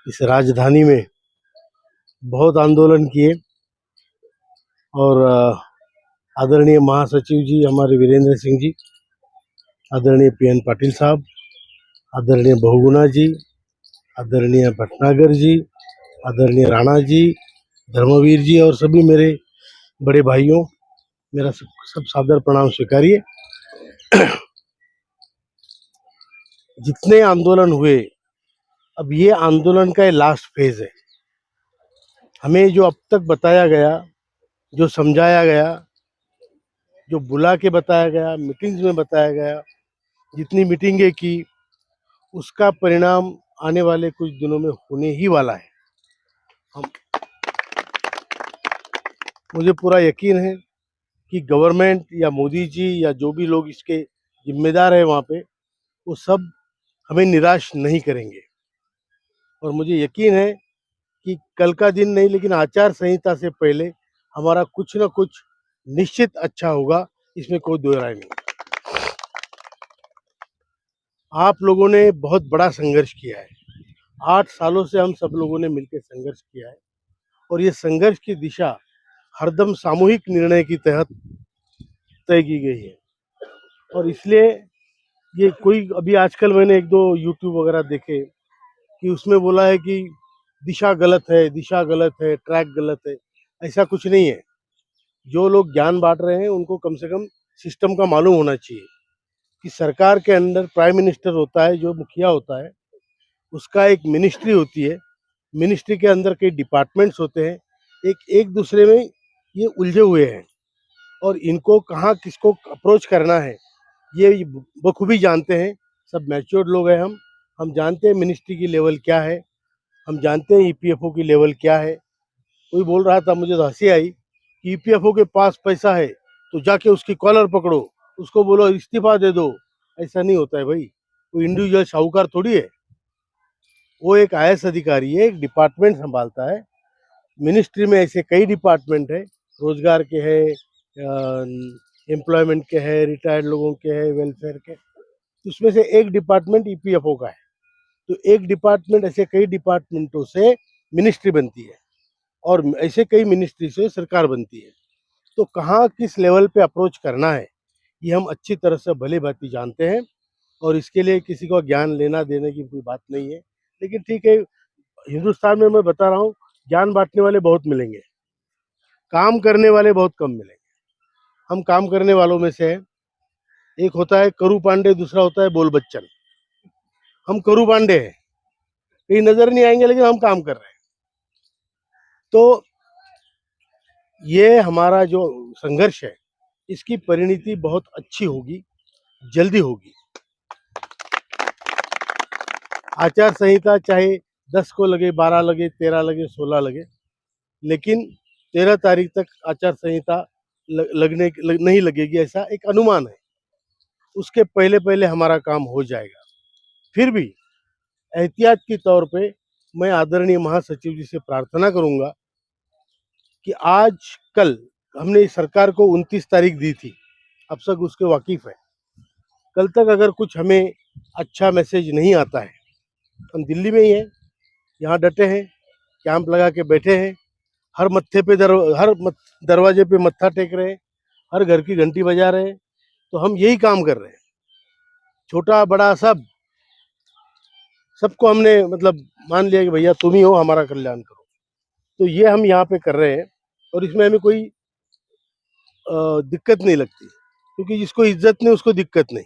इस राजधानी में बहुत आंदोलन किए और आदरणीय महासचिव जी हमारे वीरेंद्र सिंह जी, आदरणीय PN पाटिल साहब, आदरणीय बहुगुणा जी, आदरणीय भटनागर जी, आदरणीय राणा जी, धर्मवीर जी और सभी मेरे बड़े भाइयों, मेरा सब सादर प्रणाम स्वीकारिए। जितने आंदोलन हुए, अब ये आंदोलन का लास्ट फेज है। हमें जो अब तक बताया गया, जो समझाया गया, जो बुला के बताया गया, मीटिंग्स में बताया गया, जितनी मीटिंगें की, उसका परिणाम आने वाले कुछ दिनों में होने ही वाला है। मुझे पूरा यकीन है कि गवर्नमेंट या मोदी जी या जो भी लोग इसके जिम्मेदार है वहाँ पे, वो सब हमें निराश नहीं करेंगे। और मुझे यकीन है कि कल का दिन नहीं, लेकिन आचार संहिता से पहले हमारा कुछ ना कुछ निश्चित अच्छा होगा, इसमें कोई दो राय नहीं। आप लोगों ने बहुत बड़ा संघर्ष किया है। 8 सालों से हम सब लोगों ने मिलकर संघर्ष किया है और ये संघर्ष की दिशा हरदम सामूहिक निर्णय के तहत तय की गई है। और इसलिए ये कोई अभी आजकल मैंने 1-2 यूट्यूब वगैरह देखे कि उसमें बोला है कि दिशा गलत है, ट्रैक गलत है। ऐसा कुछ नहीं है। जो लोग ज्ञान बांट रहे हैं उनको कम से कम सिस्टम का मालूम होना चाहिए कि सरकार के अंदर प्राइम मिनिस्टर होता है, जो मुखिया होता है, उसका एक मिनिस्ट्री होती है। मिनिस्ट्री के अंदर कई डिपार्टमेंट्स होते हैं, एक दूसरे में ये उलझे हुए हैं और इनको कहाँ किसको अप्रोच करना है ये बखूबी जानते हैं। सब मैच्योर्ड लोग हैं। हम जानते हैं मिनिस्ट्री की लेवल क्या है, हम जानते हैं EPFO की लेवल क्या है। कोई बोल रहा था, मुझे तो हंसी आई कि EPFO के पास पैसा है तो जाके उसकी कॉलर पकड़ो, उसको बोलो इस्तीफा दे दो। ऐसा नहीं होता है भाई, कोई इंडिविजुअल साहूकार थोड़ी है। वो एक IAS अधिकारी है, एक डिपार्टमेंट संभालता है। मिनिस्ट्री में ऐसे कई डिपार्टमेंट है, रोजगार के है, एम्प्लॉयमेंट के है, रिटायर्ड लोगों के है, वेलफेयर के। उसमें से एक डिपार्टमेंट EPFO का है। तो एक डिपार्टमेंट, ऐसे कई डिपार्टमेंटों से मिनिस्ट्री बनती है और ऐसे कई मिनिस्ट्री से सरकार बनती है। तो कहाँ किस लेवल पे अप्रोच करना है ये हम अच्छी तरह से भली भांति जानते हैं और इसके लिए किसी को ज्ञान लेना देने की कोई बात नहीं है। लेकिन ठीक है, हिंदुस्तान में मैं बता रहा हूँ, ज्ञान बांटने वाले बहुत मिलेंगे, काम करने वाले बहुत कम मिलेंगे। हम काम करने वालों में से हैं। एक होता है करू पांडे, दूसरा होता है बोल बच्चन। हम करू पांडे हैं, कहीं नजर नहीं आएंगे लेकिन हम काम कर रहे हैं। तो ये हमारा जो संघर्ष है, इसकी परिणति बहुत अच्छी होगी, जल्दी होगी। आचार संहिता चाहे 10 को लगे, 12 लगे, 13 लगे, 16 लगे, लेकिन 13 तारीख तक आचार संहिता नहीं लगेगी, ऐसा एक अनुमान है। उसके पहले पहले हमारा काम हो जाएगा। फिर भी एहतियात के तौर पे मैं आदरणीय महासचिव जी से प्रार्थना करूंगा कि आज कल हमने इस सरकार को 29 तारीख दी थी, अब तक उसके वाकिफ है। कल तक अगर कुछ हमें अच्छा मैसेज नहीं आता है, हम दिल्ली में ही हैं, यहाँ डटे हैं, कैंप लगा के बैठे हैं, हर मत्थे पे दरवाजे पे मत्था टेक रहे हैं, हर घर की घंटी बजा रहे हैं। तो हम यही काम कर रहे हैं, छोटा बड़ा सबको हमने मतलब मान लिया कि भैया तुम ही हो, हमारा कल्याण करो। तो ये हम यहाँ पे कर रहे हैं और इसमें हमें कोई दिक्कत नहीं लगती, क्योंकि जिसको इज्जत नहीं उसको दिक्कत नहीं।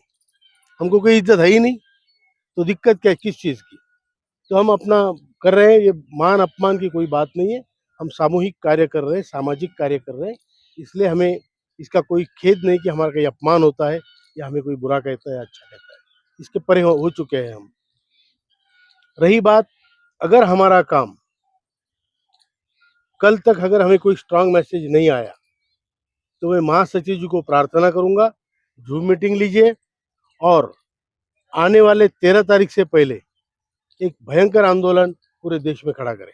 हमको कोई इज्जत है ही नहीं, तो दिक्कत क्या, किस चीज़ की। तो हम अपना कर रहे हैं, ये मान अपमान की कोई बात नहीं है। हम सामूहिक कार्य कर रहे हैं, सामाजिक कार्य कर रहे हैं, इसलिए हमें इसका कोई खेद नहीं कि हमारा कोई अपमान होता है या हमें कोई बुरा कहता है या अच्छा कहता है। इसके परे हो चुके हैं हम। रही बात, अगर हमारा काम कल तक अगर हमें कोई स्ट्रांग मैसेज नहीं आया, तो मैं महासचिव जी को प्रार्थना करूंगा, जूम मीटिंग लीजिए और आने वाले 13 तारीख से पहले एक भयंकर आंदोलन पूरे देश में खड़ा करें।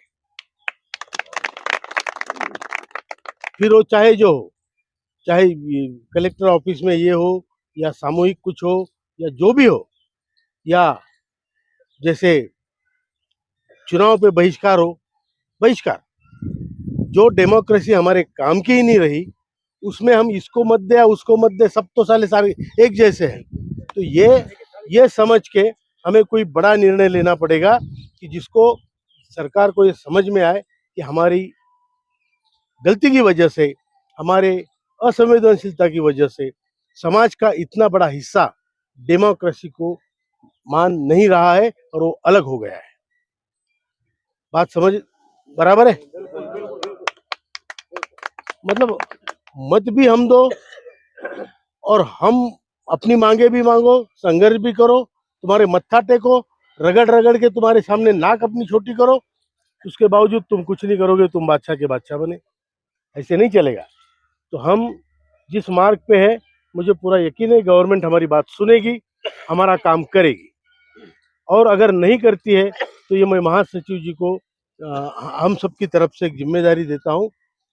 फिर वो चाहे जो हो, चाहे कलेक्टर ऑफिस में ये हो या सामूहिक कुछ हो या जो भी हो, या जैसे चुनाव पे बहिष्कार हो, बहिष्कार। जो डेमोक्रेसी हमारे काम की ही नहीं रही, उसमें हम इसको मत दे या उसको मत दे, सब तो सारे एक जैसे हैं। तो ये समझ के हमें कोई बड़ा निर्णय लेना पड़ेगा कि जिसको सरकार को ये समझ में आए कि हमारी गलती की वजह से, हमारे असंवेदनशीलता की वजह से समाज का इतना बड़ा हिस्सा डेमोक्रेसी को मान नहीं रहा है और वो अलग हो गया है। बात समझ बराबर है? मतलब मत भी हम दो और हम अपनी मांगे भी मांगो, संघर्ष भी करो, तुम्हारे मत्था टेको, रगड़ रगड़ के तुम्हारे सामने नाक अपनी छोटी करो, उसके बावजूद तुम कुछ नहीं करोगे, तुम बादशाह के बादशाह बने। ऐसे नहीं चलेगा। तो हम जिस मार्ग पे है, मुझे पूरा यकीन है गवर्नमेंट हमारी बात सुनेगी, हमारा काम करेगी। और अगर नहीं करती है तो ये मैं महासचिव जी को हम सब की तरफ से एक जिम्मेदारी देता हूँ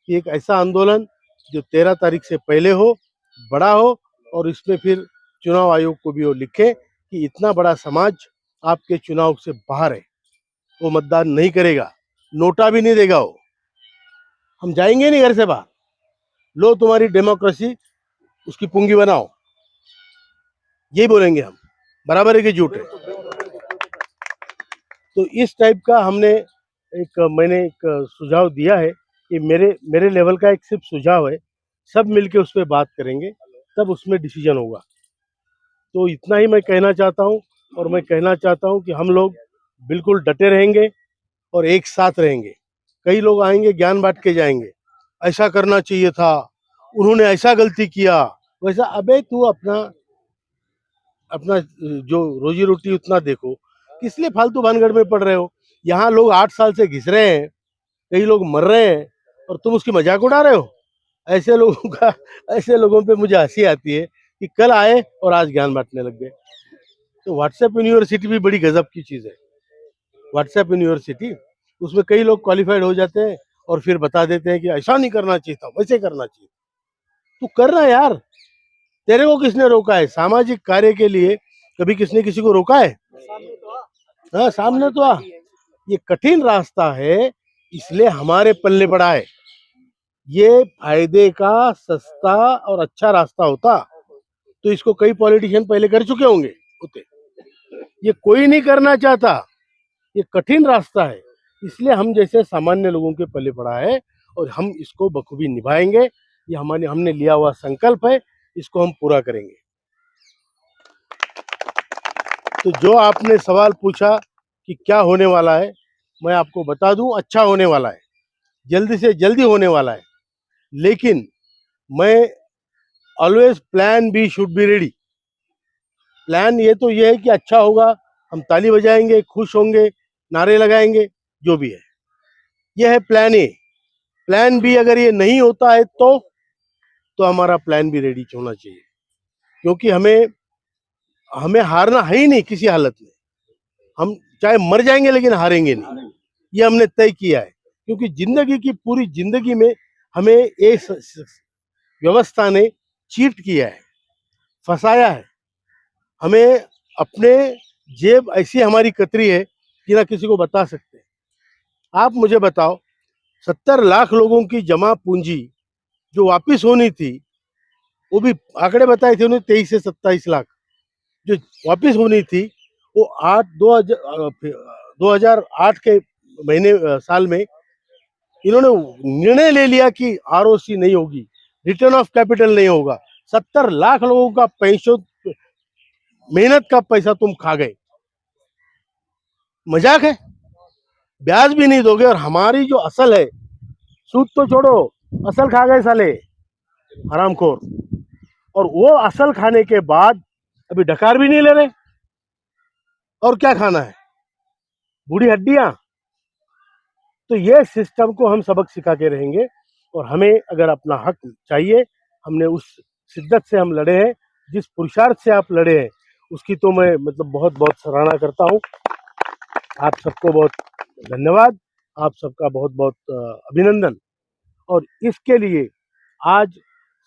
कि एक ऐसा आंदोलन जो 13 तारीख से पहले हो, बड़ा हो, और इसमें फिर चुनाव आयोग को भी वो लिखे कि इतना बड़ा समाज आपके चुनाव से बाहर है, वो मतदान नहीं करेगा, नोटा भी नहीं देगा वो। हम जाएंगे नहीं घर से बाहर, लो तुम्हारी डेमोक्रेसी, उसकी पुंगी बनाओ, यही बोलेंगे हम। बराबर है कि झूठ है? तो इस टाइप का मैंने एक सुझाव दिया है कि मेरे लेवल का एक सिर्फ सुझाव है, सब मिलके उस पर बात करेंगे, तब उसमें डिसीजन होगा। तो इतना ही मैं कहना चाहता हूँ, और मैं कहना चाहता हूँ कि हम लोग बिल्कुल डटे रहेंगे और एक साथ रहेंगे। कई लोग आएंगे ज्ञान बांट के जाएंगे, ऐसा करना चाहिए था, उन्होंने ऐसा गलती किया, वैसा। अबे तू अपना अपना जो रोजी रोटी उतना देखो, किस लिए फालतू भानगढ़ में पड़ रहे हो? यहाँ लोग 8 साल से घिस रहे हैं, कई लोग मर रहे हैं, और तुम उसकी मजाक उड़ा रहे हो। ऐसे लोगों पे मुझे हंसी आती है कि कल आए और आज ज्ञान बांटने लग गए। तो व्हाट्सएप यूनिवर्सिटी भी बड़ी गजब की चीज है। व्हाट्सएप यूनिवर्सिटी, उसमें कई लोग क्वालिफाइड हो जाते हैं और फिर बता देते हैं कि ऐसा नहीं करना चाहिए था, वैसे करना चाहिए। तू करना यार, तेरे को किसने रोका है? सामाजिक कार्य के लिए कभी किसने किसी को रोका है? हाँ, सामने तो आ। ये कठिन रास्ता है, इसलिए हमारे पल्ले पड़ा है। ये फायदे का सस्ता और अच्छा रास्ता होता तो इसको कई पॉलिटिशियन पहले कर चुके होते। ये कोई नहीं करना चाहता, ये कठिन रास्ता है, इसलिए हम जैसे सामान्य लोगों के पल्ले पड़ा है, और हम इसको बखूबी निभाएंगे। ये हमने लिया हुआ संकल्प है, इसको हम पूरा करेंगे। तो जो आपने सवाल पूछा कि क्या होने वाला है, मैं आपको बता दूं, अच्छा होने वाला है, जल्दी से जल्दी होने वाला है। लेकिन मैं always plan B should be ready. Plan ये है कि अच्छा होगा, हम ताली बजाएंगे, खुश होंगे, नारे लगाएंगे, जो भी है। यह है प्लान ए। प्लान बी अगर ये नहीं होता है तो हमारा प्लान बी रेडी होना चाहिए, क्योंकि हमें हारना है ही नहीं किसी हालत में। हम चाहे मर जाएंगे लेकिन हारेंगे नहीं, ये हमने तय किया है। क्योंकि जिंदगी की पूरी जिंदगी में हमें एक व्यवस्था ने चीट किया है, फंसाया है। हमें अपने जेब ऐसी हमारी कतरी है कि ना किसी को बता सकते। आप मुझे बताओ, 70 लाख लोगों की जमा पूंजी जो वापिस होनी थी, वो भी आंकड़े बताए थे उन्हें, 23 से 27 लाख जो वापिस होनी थी, वो 2008 के साल में इन्होंने निर्णय ले लिया कि आरओसी नहीं होगी, रिटर्न ऑफ कैपिटल नहीं होगा। 70 लाख लोगों का पैसा, मेहनत का पैसा तुम खा गए। मजाक है? ब्याज भी नहीं दोगे, और हमारी जो असल है, सूद तो छोड़ो, असल खा गए साले हरामखोर। और वो असल खाने के बाद अभी डकार भी नहीं ले रहे, और क्या खाना है? बूढ़ी हड्डियां। तो ये सिस्टम को हम सबक सिखा के रहेंगे, और हमें अगर अपना हक चाहिए, हमने उस शिद्दत से हम लड़े हैं, जिस पुरुषार्थ से आप लड़े हैं, उसकी तो मैं बहुत बहुत सराहना करता हूँ। आप सबको बहुत धन्यवाद, आप सबका बहुत बहुत अभिनंदन। और इसके लिए आज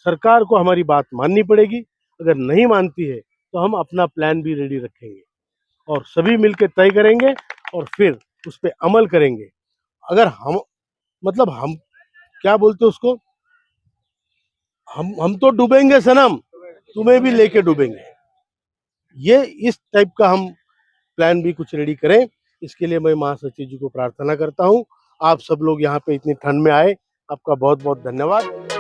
सरकार को हमारी बात माननी पड़ेगी। अगर नहीं मानती है तो हम अपना प्लान भी रेडी रखेंगे और सभी मिलकर तय करेंगे, और फिर उस पे अमल करेंगे, अगर हम मतलब हम क्या बोलते हैं उसको, हम तो डूबेंगे सनम, तुम्हें भी लेके डूबेंगे। ये इस टाइप का हम प्लान भी कुछ रेडी करें। इसके लिए मैं महासचिव जी को प्रार्थना करता हूँ। आप सब लोग यहाँ पे इतनी ठंड में आए, आपका बहुत बहुत धन्यवाद।